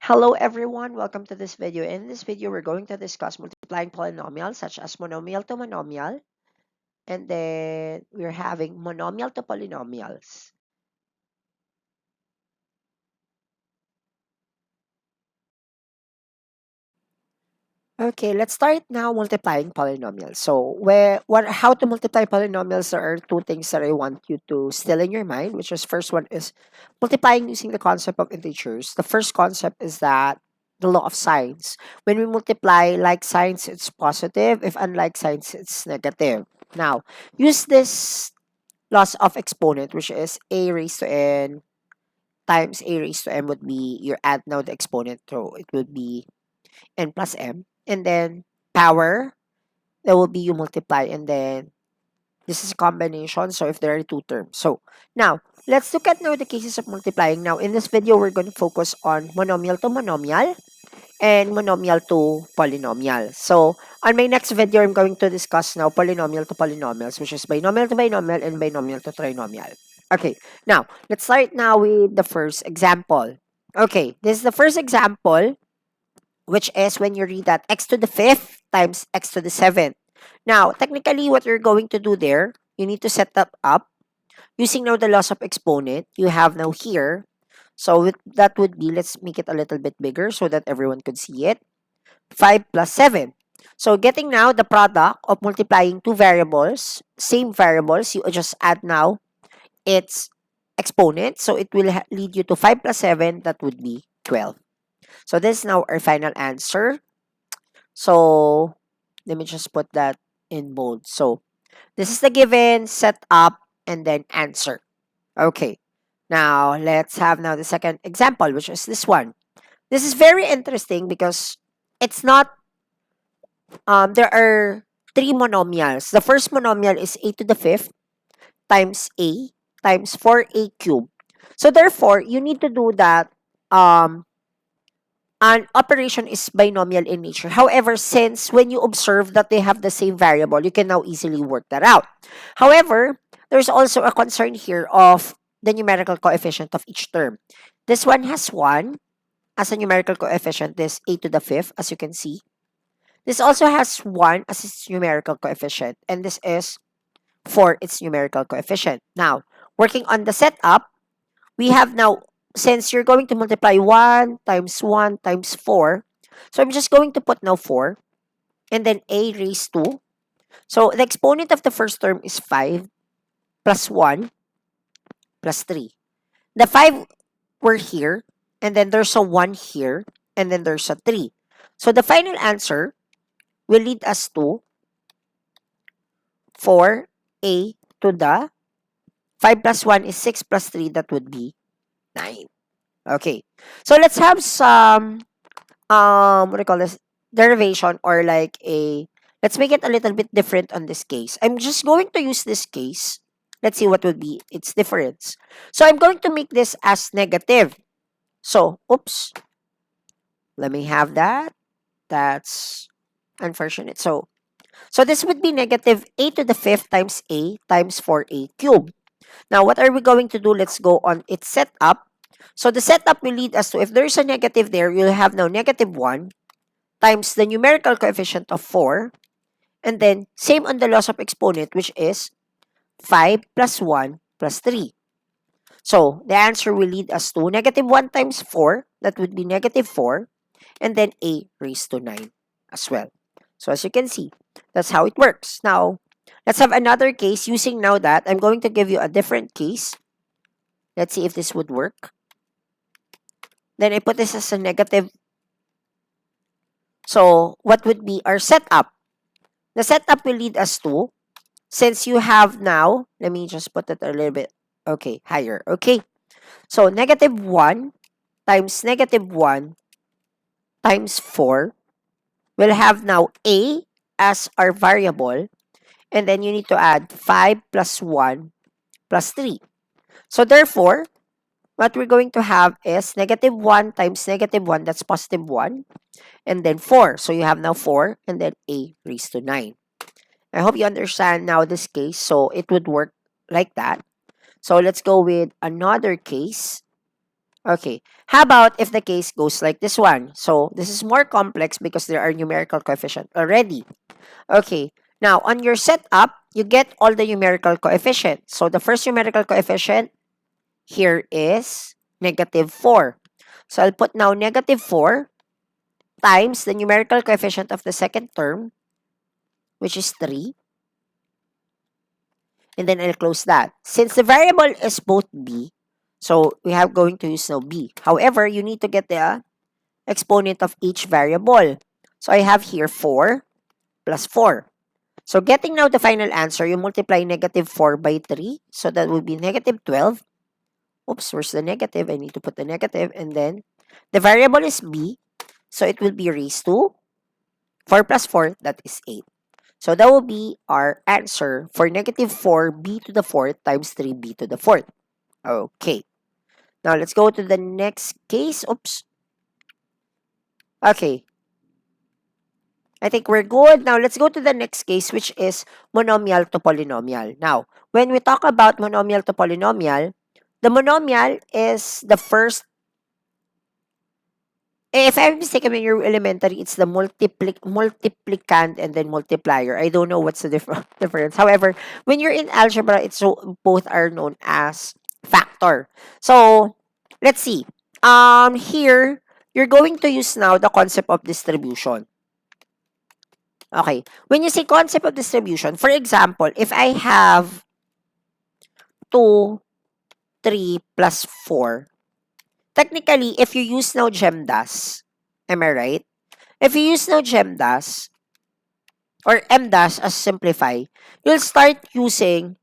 Hello everyone, welcome to this video. In this video, we're going to discuss multiplying polynomials such as monomial to monomial, and then we're having monomial to polynomials. Okay, let's start now multiplying polynomials. So, how to multiply polynomials? There are two things that I want you to still in your mind, which is first one is multiplying using the concept of integers. The first concept is that the law of signs. When we multiply like signs, it's positive. If unlike signs, it's negative. Now, use this loss of exponent, which is a raised to n times a raised to m would be your add now the exponent, so it would be n plus m, and then power, that will be you multiply, and then this is a combination, so if there are two terms. So now let's look at now the cases of multiplying. Now in this video, we're going to focus on monomial to monomial and monomial to polynomial. So on my next video, I'm going to discuss now polynomial to polynomials, which is binomial to binomial and binomial to trinomial. Okay, now let's start now with the first example. Okay, this is the first example, which is when you read that x to the fifth times x to the seventh. Now, technically, what you're going to do there, you need to set that up using now the loss of exponent. You have now here. So that would be, let's make it a little bit bigger so that everyone could see it. 5 plus 7. So getting now the product of multiplying two variables, same variables, you just add now its exponent. So it will lead you to 5 plus 7, that would be 12. So this is now our final answer. So let me just put that in bold. So this is the given, set up, and then answer. Okay. Now let's have now the second example, which is this one. This is very interesting because it's not there are three monomials. The first monomial is a to the fifth times a times 4a cubed. So therefore, you need to do that an operation is binomial in nature. However, since when you observe that they have the same variable, you can now easily work that out. However, there's also a concern here of the numerical coefficient of each term. This one has 1 as a numerical coefficient, this a to the fifth, as you can see. This also has 1 as its numerical coefficient, and this is 4 its numerical coefficient. Now, working on the setup, we have now, since you're going to multiply 1 times 4, so I'm just going to put now 4, and then a raised to. So the exponent of the first term is 5 plus 1 plus 3. The 5 were here, and then there's a 1 here, and then there's a 3. So the final answer will lead us to 4a to the 5 plus 1 is 6 plus 3, that would be 9. Okay. So let's have some what do you call this, derivation, or like a, let's make it a little bit different on this case. I'm just going to use this case. Let's see what would be its difference. So I'm going to make this as negative. So oops, let me have that. That's unfortunate. So this would be negative a to the fifth times a times 4a cubed. Now what are we going to do? Let's go on its setup. So the setup will lead us to, if there's a negative there, you'll have now negative 1 times the numerical coefficient of 4, and then same on the loss of exponent, which is 5 plus 1 plus 3. So the answer will lead us to negative 1 times 4, that would be negative 4, and then a raised to 9 as well. So as you can see, that's how it works. Now, let's have another case using now that. I'm going to give you a different case. Let's see if this would work. Then I put this as a negative. So what would be our setup? The setup will lead us to, since you have now, let me just put it a little bit, okay, higher. Okay. So negative 1 times negative 1 times 4 will have now a as our variable, and then you need to add 5 plus 1 plus 3. So therefore, what we're going to have is negative 1 times negative 1, that's positive 1, and then 4. So you have now 4, and then a raised to 9. I hope you understand now this case. So it would work like that. So let's go with another case. Okay. How about if the case goes like this one? So this is more complex because there are numerical coefficient already. Okay. Now, on your setup, you get all the numerical coefficients. So the first numerical coefficient here is -4. So I'll put now -4 times the numerical coefficient of the second term, which is 3. And then I'll close that. Since the variable is both b, so we have going to use now b. However, you need to get the exponent of each variable. So I have here 4 plus 4. So getting now the final answer, you multiply -4 by 3. So that would be -12. Oops, where's the negative? I need to put the negative. And then the variable is b. So it will be raised to 4 plus 4, that is 8. So that will be our answer for -4b to the fourth times 3b to the fourth. Okay. Now let's go to the next case. Oops. Okay. I think we're good. Now let's go to the next case, which is monomial to polynomial. Now, when we talk about monomial to polynomial, the monomial is the first. If I'm mistaken, when you're elementary, it's the multiplicand and then multiplier. I don't know what's the difference. However, when you're in algebra, it's so both are known as factor. So let's see. Here you're going to use now the concept of distribution. Okay. When you say concept of distribution, for example, if I have 2, 3 plus 4, technically, if you use now GEMDAS, am I right? If you use now GEMDAS or MDAS as simplify, you'll start using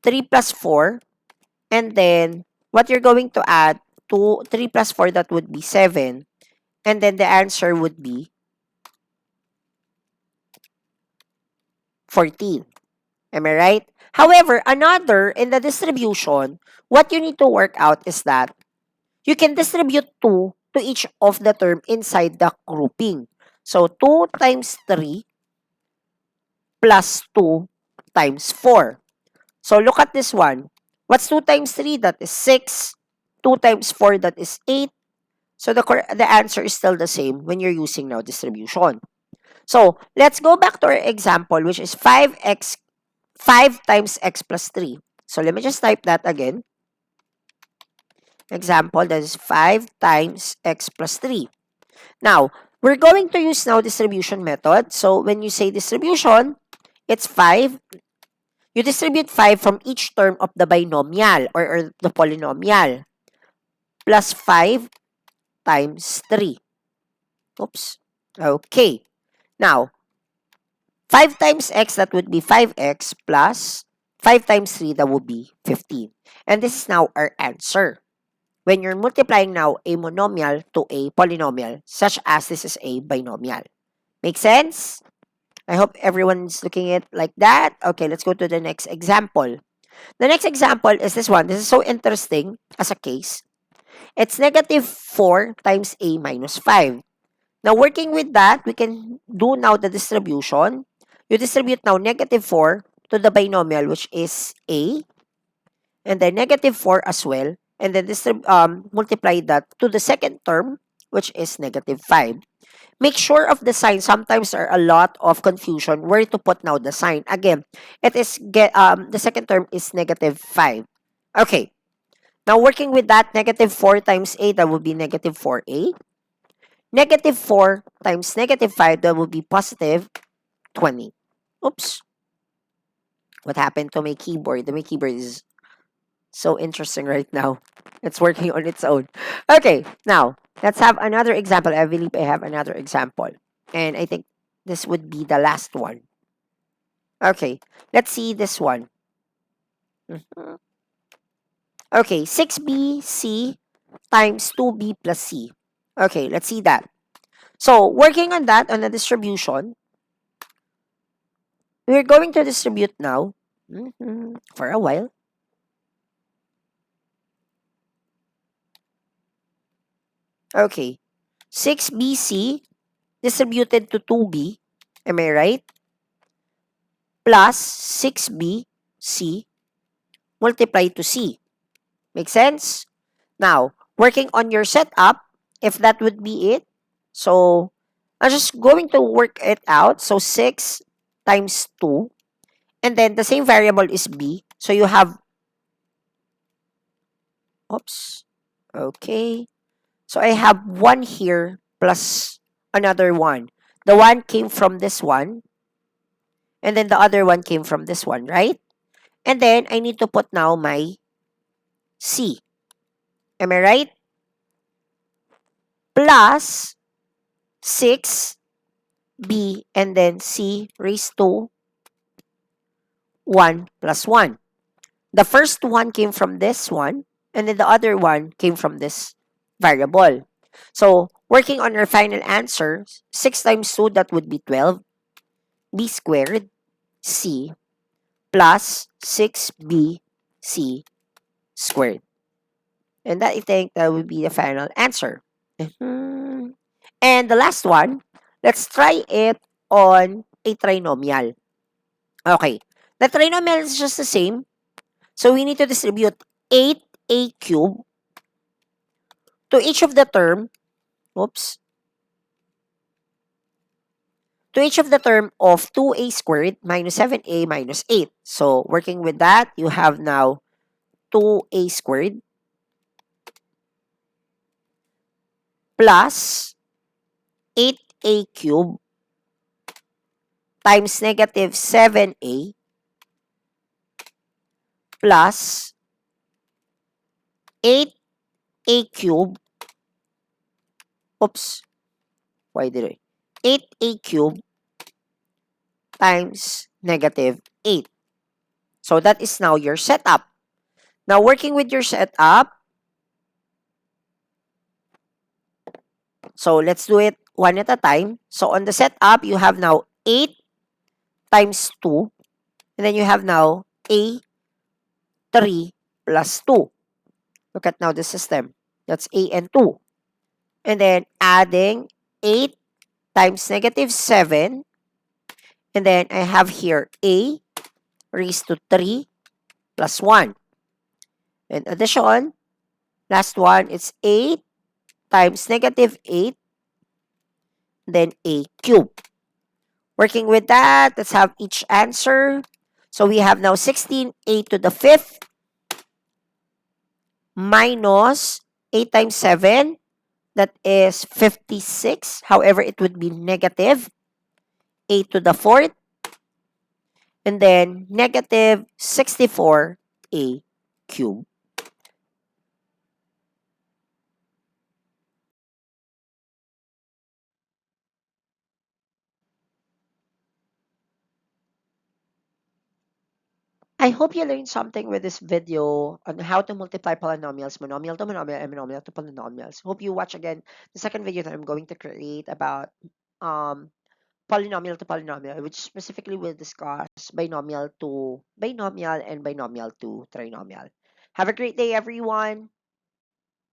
3 plus 4 and then what you're going to add to 3 plus 4, that would be 7. And then the answer would be 14. Am I right? However, another in the distribution, what you need to work out is that you can distribute 2 to each of the term inside the grouping. So 2 times 3 plus 2 times 4. So look at this one. What's 2 times 3? That is 6. 2 times 4, that is 8. So the answer is still the same when you're using now distribution. So let's go back to our example, which is 5 times x plus 3. So let me just type that again. Example, that is 5 times x plus 3. Now, we're going to use now distribution method. So when you say distribution, it's 5. You distribute 5 from each term of the binomial or the polynomial plus 5 times 3. Oops. Okay. Now, 5 times x, that would be 5x plus 5 times 3, that would be 15. And this is now our answer. When you're multiplying now a monomial to a polynomial, such as this is a binomial. Make sense? I hope everyone's looking at it like that. Okay, let's go to the next example. The next example is this one. This is so interesting as a case. It's -4 times a minus 5. Now, working with that, we can do now the distribution. You distribute now -4 to the binomial, which is a, and then -4 as well, and then multiply that to the second term, which is -5. Make sure of the sign. Sometimes there are a lot of confusion where to put now the sign. Again, it is the second term is -5. Okay. Now working with that, -4 times a, that would be -4a. -4 times -5, that would be positive 20. Oops. What happened to my keyboard? My keyboard is so interesting right now. It's working on its own. Okay, now let's have another example. I believe I have another example. And I think this would be the last one. Okay, let's see this one. Mhm. Okay, 6bc times 2b plus c. Okay, let's see that. So, working on that, on the distribution, we're going to distribute now for a while. Okay, 6bc distributed to 2b, am I right? Plus 6bc multiplied to c. Make sense? Now, working on your setup, if that would be it. So, I'm just going to work it out. So, 6 times 2. And then the same variable is b. So, you have, oops, okay. So, I have 1 here plus another 1. The 1 came from this one. And then the other one came from this one, right? And then, I need to put now my c. Am I right? Plus 6 b and then c raised to 1 plus 1. The first one came from this one, and then the other one came from this variable. So, working on our final answer, 6 times 2, that would be 12, b squared, c, plus 6b, c squared. And that, I think, that would be the final answer. Mhm. And the last one, let's try it on a trinomial. Okay. The trinomial is just the same. So we need to distribute 8a cubed to each of the term, oops, to each of the term of 2a squared minus 7a minus 8. So working with that, you have now 2a squared plus 8a cubed times negative 7a plus 8a cubed, oops, why did I? 8a cubed times negative 8. So that is now your setup. Now working with your setup, so let's do it one at a time. So on the setup, you have now 8 times 2. And then you have now a 3 plus 2. Look at now the system. That's a and 2. And then adding 8 times negative 7. And then I have here a raised to 3 plus 1. And addition, last one, it's 8 times negative 8. Then a cube. Working with that, let's have each answer. So we have now 16a to the 5th minus 8 times 7. That is 56. However, it would be negative a to the 4th. And then negative 64a cubed. I hope you learned something with this video on how to multiply polynomials, monomial to monomial, and monomial to polynomials. Hope you watch again the second video that I'm going to create about um, polynomial to polynomial, which specifically will discuss binomial to binomial and binomial to trinomial. Have a great day, everyone.